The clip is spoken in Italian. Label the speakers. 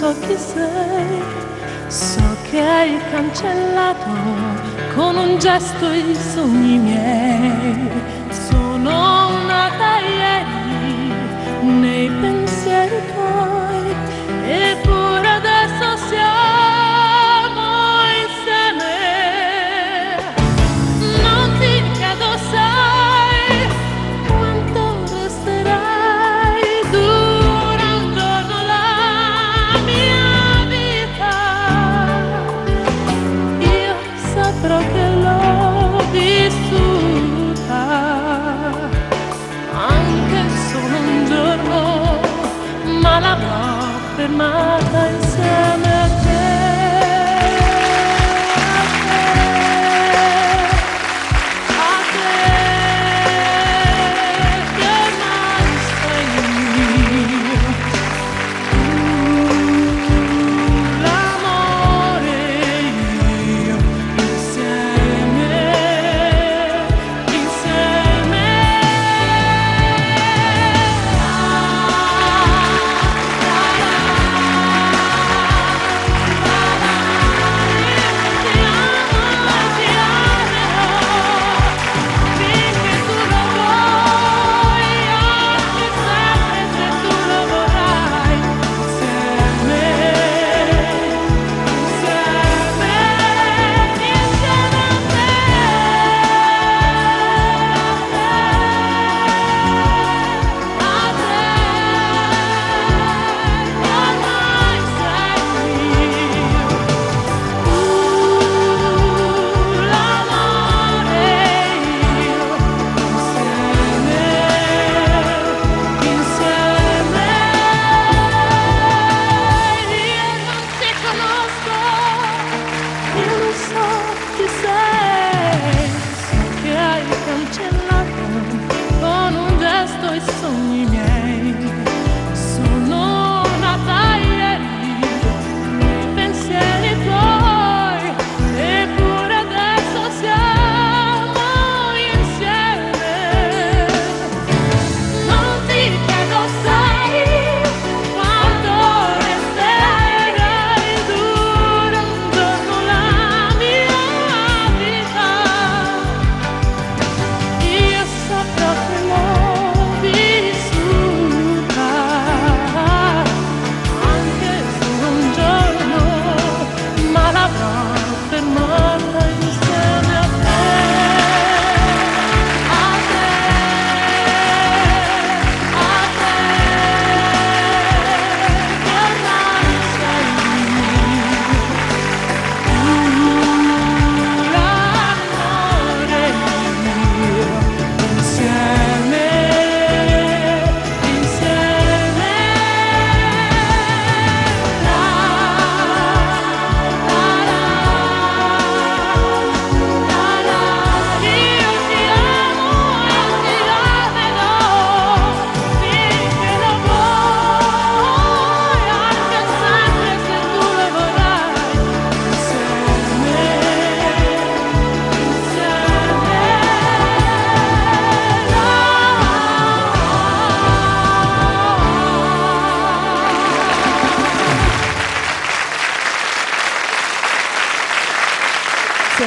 Speaker 1: so chi sei, so che hai cancellato con un gesto i sogni miei. Sono nata ieri nei pensieri tuoi, eppure adesso siamo insieme. Non ti chiedo, sai quanto resterai dura un giorno la mia vita. Io saprò che l'ho vissuta, anche solo un giorno, ma l'avrò fermata insieme a te. A te, che ormai sei mio. L'amore e io insieme, insieme. Ti amerò finché tu lo vuoi, anche sempre se tu lo vorrai. Insieme, insieme, insieme a te, ormai sei mio. L'amore e io insieme, insieme. Io non ti conosco, io non so chi sei, so che hai cancellato con un gesto i sogni miei. Sono nata ieri nei pensieri tuoi, eppure adesso siamo insieme. Non ti chiedo, sai quanto resterai dura un giorno la mia vita. Io saprò che l'ho vissuta, anche solo un giorno, ma l'avrò fermata insieme a te. A te, a te, che ormai sei mio. L'amore e io insieme, insieme. La, la, la, io ti amo e ti amerò finché lo vuoi, anche sempre se tu lo vorrai. Insieme, insieme. Sì.